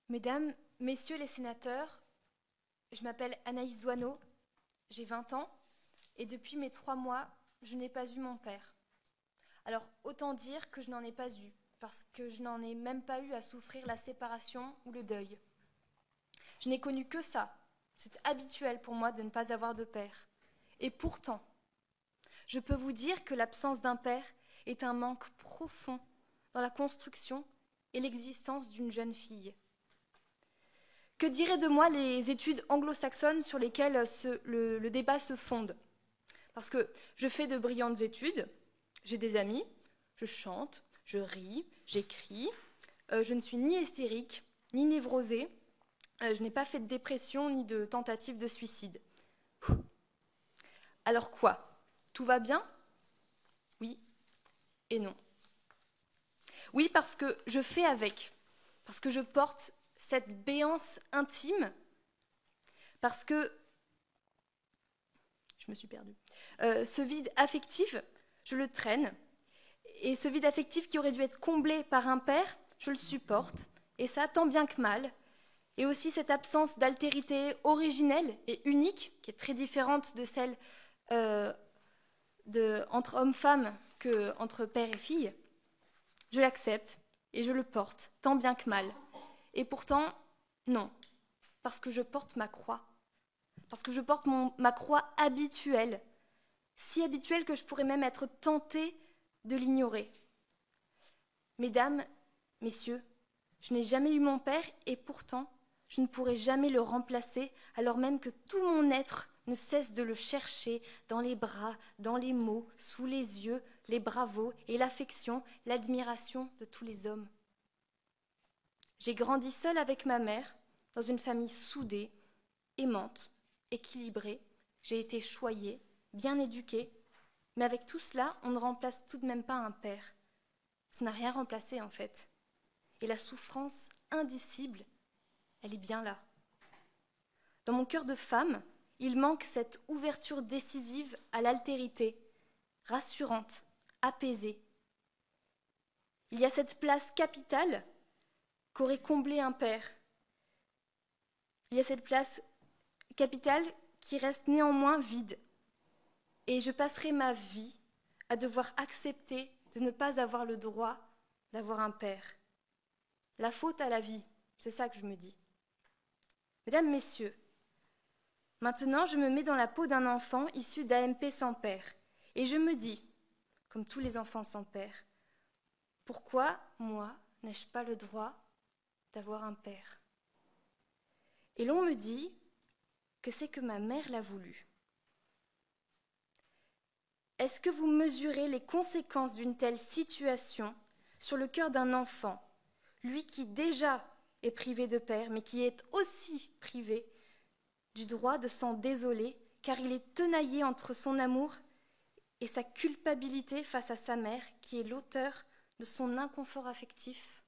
Mesdames, Messieurs les sénateurs, je m'appelle Anaïs Doineau, j'ai 20 ans et depuis mes 3 mois, je n'ai pas eu mon père. Alors autant dire que je n'en ai pas eu, parce que je n'en ai même pas eu à souffrir la séparation ou le deuil. Je n'ai connu que ça, c'est habituel pour moi de ne pas avoir de père. Et pourtant, je peux vous dire que l'absence d'un père est un manque profond dans la construction et l'existence d'une jeune fille. Que diraient de moi les études anglo-saxonnes sur lesquelles le débat se fonde? Parce que je fais de brillantes études, j'ai des amis, je chante, je ris, j'écris, je ne suis ni hystérique, ni névrosée, je n'ai pas fait de dépression ni de tentative de suicide. Alors quoi? Tout va bien? Oui et non. Oui, parce que je fais avec, parce que je porte cette béance intime, parce que je me suis perdue. Ce vide affectif, je le traîne, et ce vide affectif qui aurait dû être comblé par un père, je le supporte, et ça tant bien que mal. Et aussi cette absence d'altérité originelle et unique, qui est très différente de celle entre hommes-femmes qu'entre père et fille, je l'accepte et je le porte, tant bien que mal. Et pourtant, non, parce que je porte ma croix. Parce que je porte ma croix habituelle, si habituelle que je pourrais même être tentée de l'ignorer. Mesdames, messieurs, je n'ai jamais eu mon père et pourtant, je ne pourrai jamais le remplacer, alors même que tout mon être ne cesse de le chercher dans les bras, dans les mots, sous les yeux, les bravos et l'affection, l'admiration de tous les hommes. J'ai grandi seule avec ma mère, dans une famille soudée, aimante, équilibrée. J'ai été choyée, bien éduquée, mais avec tout cela, on ne remplace tout de même pas un père. Ça n'a rien remplacé en fait. Et la souffrance indicible, elle est bien là. Dans mon cœur de femme, il manque cette ouverture décisive à l'altérité, rassurante, apaisée. Il y a cette place capitale qu'aurait comblé un père. Il y a cette place capitale qui reste néanmoins vide. Et je passerai ma vie à devoir accepter de ne pas avoir le droit d'avoir un père. La faute à la vie, c'est ça que je me dis. Mesdames, Messieurs, maintenant je me mets dans la peau d'un enfant issu d'AMP sans père. Et je me dis, comme tous les enfants sans père, pourquoi, moi, n'ai-je pas le droit d'avoir un père? Et l'on me dit que c'est que ma mère l'a voulu. Est-ce que vous mesurez les conséquences d'une telle situation sur le cœur d'un enfant, lui qui déjà est privé de père, mais qui est aussi privé du droit de s'en désoler, car il est tenaillé entre son amour et sa culpabilité face à sa mère, qui est l'auteur de son inconfort affectif?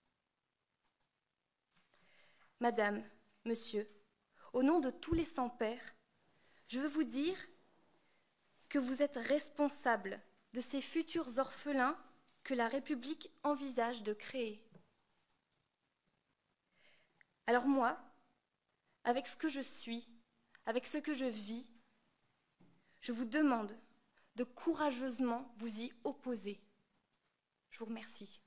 Madame, monsieur, au nom de tous les sans-pères, je veux vous dire que vous êtes responsables de ces futurs orphelins que la République envisage de créer. Alors moi, avec ce que je suis, avec ce que je vis, je vous demande de courageusement vous y opposer. Je vous remercie.